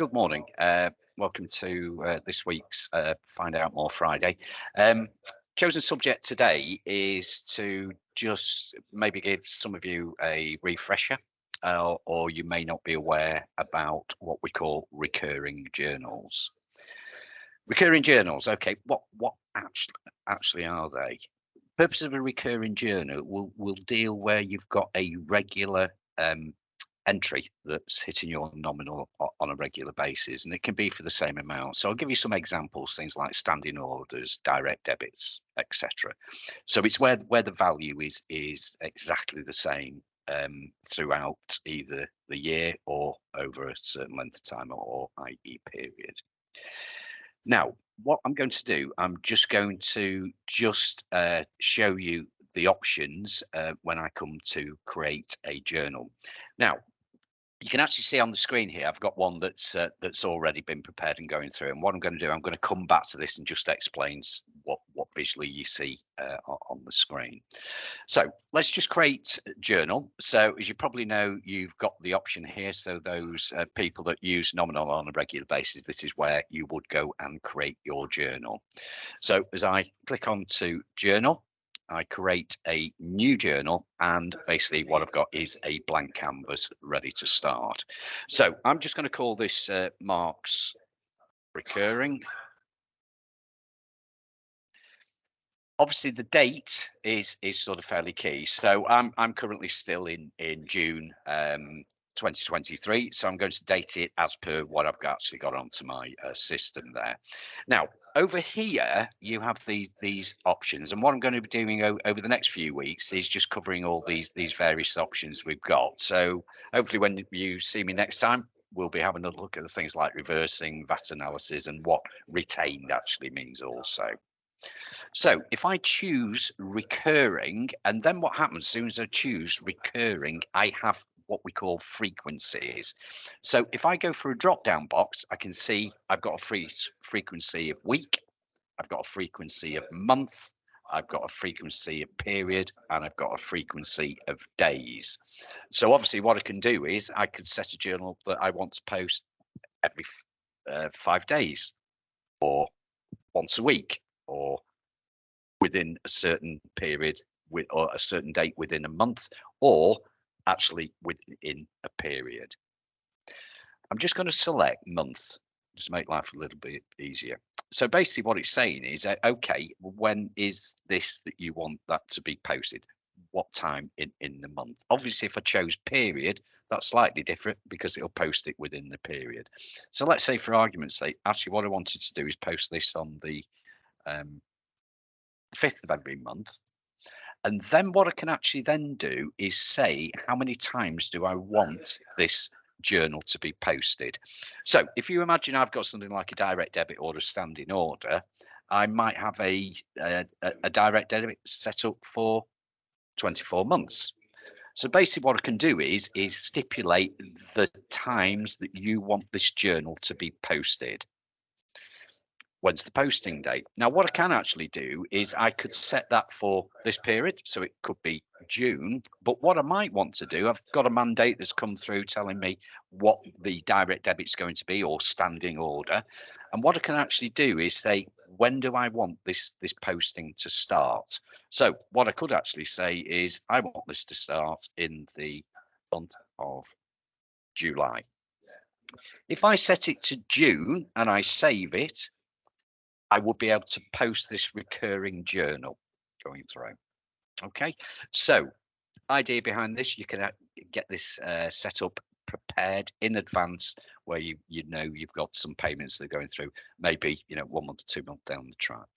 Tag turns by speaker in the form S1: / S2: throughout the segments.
S1: Good morning. Welcome to this week's Find Out More Friday. Chosen subject today is to just maybe give some of you a refresher, or you may not be aware about what we call recurring journals. Recurring journals, okay, what actually are they? Purpose of a recurring journal will deal where you've got a regular entry that's hitting your nominal on a regular basis, and it can be for the same amount. So I'll give you some examples, things like standing orders, direct debits, etc. So it's where the value is exactly the same throughout either the year or over a certain length of time, or i.e. period. Now, what I'm going to do, I'm just going to show you the options when I come to create a journal. Now, you can actually see on the screen here, I've got one that's already been prepared and going through. And what I'm going to do, I'm going to come back to this and just explain what visually you see on the screen. So let's just create a journal. So as you probably know, you've got the option here. So those people that use Nominal on a regular basis, this is where you would go and create your journal. So as I click on to journal, I create a new journal, and basically what I've got is a blank canvas ready to start. So I'm just going to call this Mark's Recurring. Obviously the date is sort of fairly key. So I'm currently still in June 2023, so I'm going to date it as per what I've actually got onto my system there. Now, over here, you have these options, and what I'm going to be doing over the next few weeks is just covering all these various options we've got. So hopefully when you see me next time, we'll be having a look at the things like reversing, VAT analysis, and what retained actually means also. So if I choose recurring, and then what happens as soon as I choose recurring, I have what we call frequencies. So if I go for a drop down box, I can see I've got a frequency of week, I've got a frequency of month, I've got a frequency of period, and I've got a frequency of days. So obviously what I can do is I could set a journal that I want to post every 5 days, or once a week, or within a certain period, or a certain date within a month, or actually within a period. I'm just going to select month, just to make life a little bit easier. So basically what it's saying is, okay, when is this that you want that to be posted? What time in the month? Obviously, if I chose period, that's slightly different because it'll post it within the period. So let's say, for argument's sake, actually what I wanted to do is post this on the 5th of every month. And then what I can actually then do is say, how many times do I want this journal to be posted? So if you imagine I've got something like a direct debit or a standing order, I might have a direct debit set up for 24 months. So basically what I can do is stipulate the times that you want this journal to be posted. When's the posting date? Now, what I can actually do is I could set that for this period. So it could be June. But what I might want to do, I've got a mandate that's come through telling me what the direct debit's going to be, or standing order. And what I can actually do is say, when do I want this posting to start? So what I could actually say is, I want this to start in the month of July. If I set it to June and I save it, I will be able to post this recurring journal going through. Okay, so idea behind this, you can get this set up, prepared in advance, where you know you've got some payments that are going through, maybe 1 month, 2 months down the track.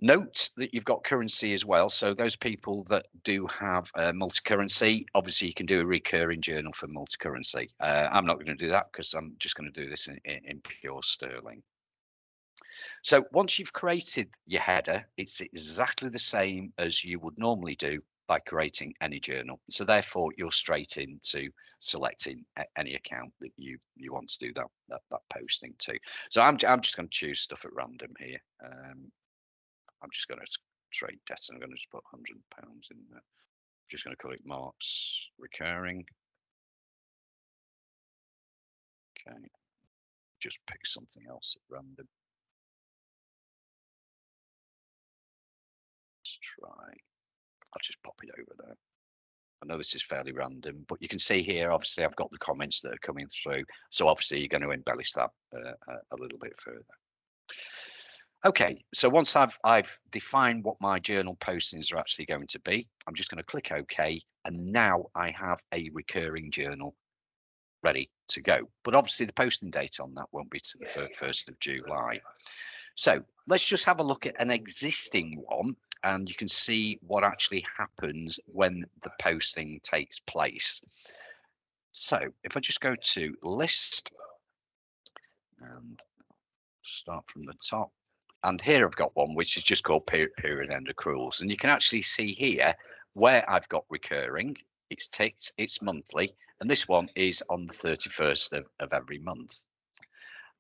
S1: Note that you've got currency as well. So those people that do have multi-currency, obviously you can do a recurring journal for multi-currency. I'm not going to do that because I'm just going to do this in pure sterling. So once you've created your header, it's exactly the same as you would normally do by creating any journal. So therefore, you're straight into selecting any account that you want to do that posting to. So I'm just going to choose stuff at random here. I'm just going to trade debt. I'm going to just put £100 in there. I'm just going to call it Mark's Recurring. Okay, just pick something else at random. Let's try. I'll just pop it over there. I know this is fairly random, but you can see here, obviously, I've got the comments that are coming through. So obviously, you're going to embellish that a little bit further. Okay, so once I've defined what my journal postings are actually going to be, I'm just going to click OK, and now I have a recurring journal ready to go. But obviously, the posting date on that won't be to the 1st of July. So let's just have a look at an existing one, and you can see what actually happens when the posting takes place. So if I just go to list and start from the top, and here I've got one which is just called period end accruals, and you can actually see here where I've got recurring, it's ticked, it's monthly, and this one is on the 31st of every month.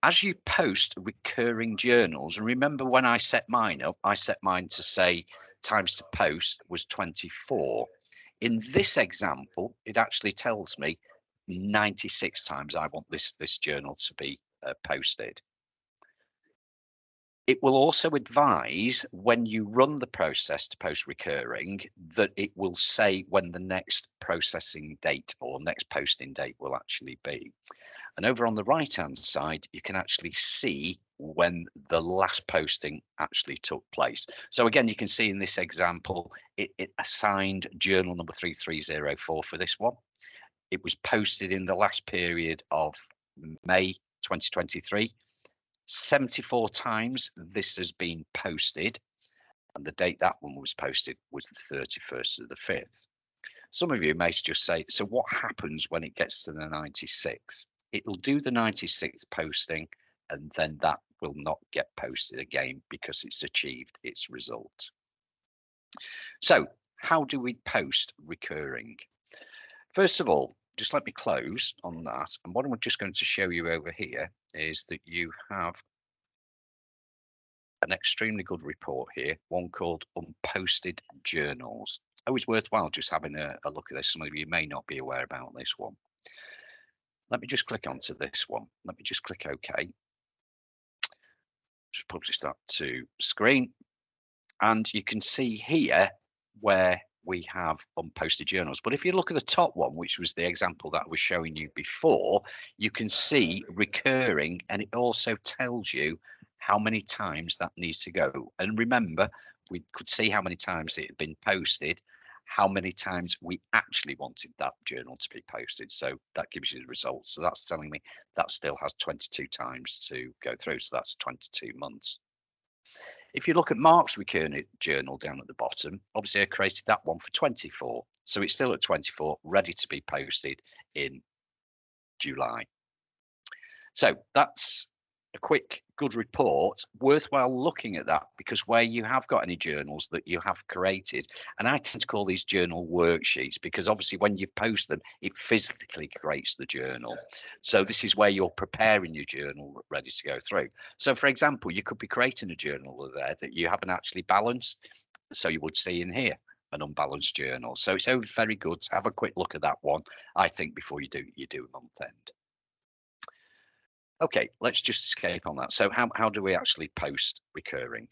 S1: As you post recurring journals, and remember when I set mine up, I set mine to say times to post was 24. In this example, it actually tells me 96 times I want this journal to be posted. It will also advise when you run the process to post recurring that it will say when the next processing date or next posting date will actually be. And over on the right hand side, you can actually see when the last posting actually took place. So again, you can see in this example, it assigned journal number 3304 for this one. It was posted in the last period of May 2023. 74 times this has been posted, and the date that one was posted was the 31st of the 5th. Some of you may just say, so what happens when it gets to the 96? It'll do the 96th posting, and then that will not get posted again because it's achieved its result. So how do we post recurring? First of all, just let me close on that. And what I'm just going to show you over here is that you have an extremely good report here, one called Unposted Journals. Always worthwhile just having a look at this. Some of you may not be aware about this one. Let me just click onto this one. Let me just click OK. Just publish that to screen. And you can see here where we have unposted journals. But if you look at the top one, which was the example that I was showing you before, you can see recurring, and it also tells you how many times that needs to go. And remember, we could see how many times it had been posted, how many times we actually wanted that journal to be posted. So that gives you the results. So that's telling me that still has 22 times to go through. So that's 22 months. If you look at Mark's recurring journal down at the bottom, obviously I created that one for 24. So it's still at 24, ready to be posted in July. So that's a quick, good report. Worthwhile looking at that, because where you have got any journals that you have created, and I tend to call these journal worksheets, because obviously when you post them, it physically creates the journal. So this is where you're preparing your journal ready to go through. So for example, you could be creating a journal there that you haven't actually balanced. So you would see in here an unbalanced journal. So it's always very good to have a quick look at that one, I think, before you do a month end. Okay, let's just escape on that. So how do we actually post recurring?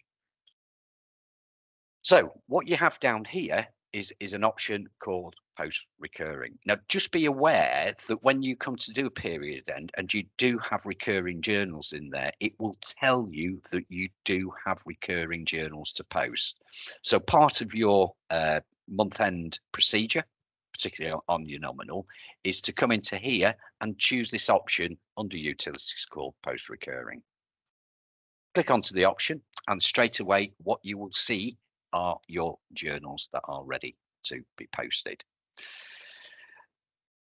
S1: So what you have down here is an option called post recurring. Now, just be aware that when you come to do a period end and you do have recurring journals in there, it will tell you that you do have recurring journals to post. So part of your month end procedure, particularly on your nominal, is to come into here and choose this option under utilities called post recurring. Click onto the option, and straight away what you will see are your journals that are ready to be posted.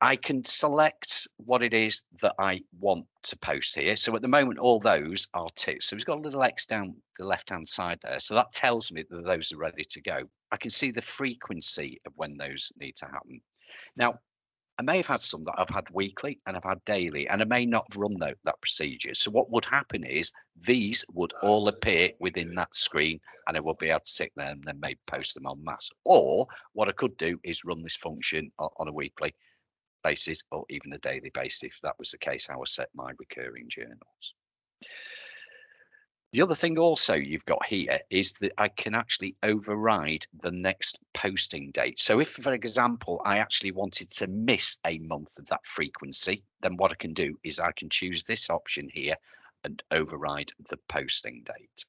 S1: I can select what it is that I want to post here. So at the moment, all those are ticked. So it's got a little X down the left-hand side there. So that tells me that those are ready to go. I can see the frequency of when those need to happen. Now, I may have had some that I've had weekly and I've had daily, and I may not have run that procedure. So what would happen is these would all appear within that screen, and I will be able to tick them and then maybe post them en masse. Or what I could do is run this function on a weekly basis or even a daily basis. If that was the case, I will set my recurring journals. The other thing also you've got here is that I can actually override the next posting date. So if, for example, I actually wanted to miss a month of that frequency, then what I can do is I can choose this option here and override the posting date.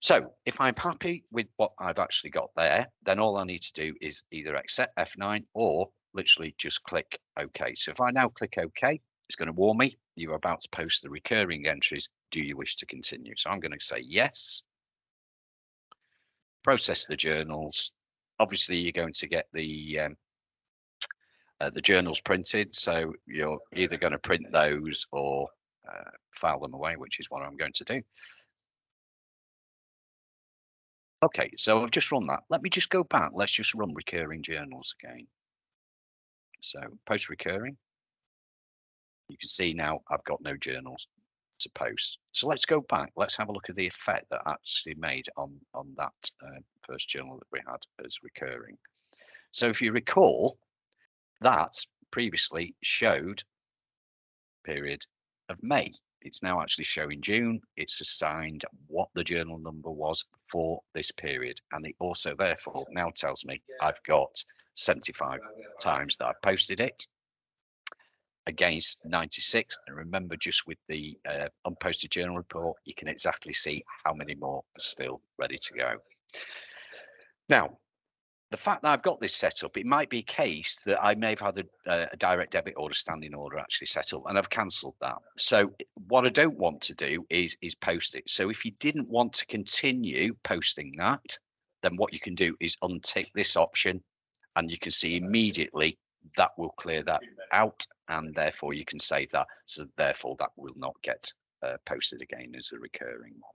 S1: So if I'm happy with what I've actually got there, then all I need to do is either accept F9 or literally just click OK. So if I now click OK, it's going to warn me you're about to post the recurring entries. Do you wish to continue? So I'm going to say yes. Process the journals. Obviously, you're going to get the journals printed. So you're either going to print those or file them away, which is what I'm going to do. Okay, so I've just run that. Let me just go back. Let's just run recurring journals again. So post recurring. You can see now I've got no journals to post. So let's go back. Let's have a look at the effect that actually made on that first journal that we had as recurring. So if you recall, that previously showed period of May. It's now actually showing June. It's assigned what the journal number was for this period. And it also therefore now tells me I've got 75 times that I posted it against 96. And remember, just with the unposted journal report, you can exactly see how many more are still ready to go. Now, the fact that I've got this set up, it might be a case that I may have had a direct debit order, standing order actually set up, and I've cancelled that. So what I don't want to do is post it. So if you didn't want to continue posting that, then what you can do is untick this option, and you can see immediately that will clear that out, and therefore you can save that. So therefore that will not get posted again as a recurring one.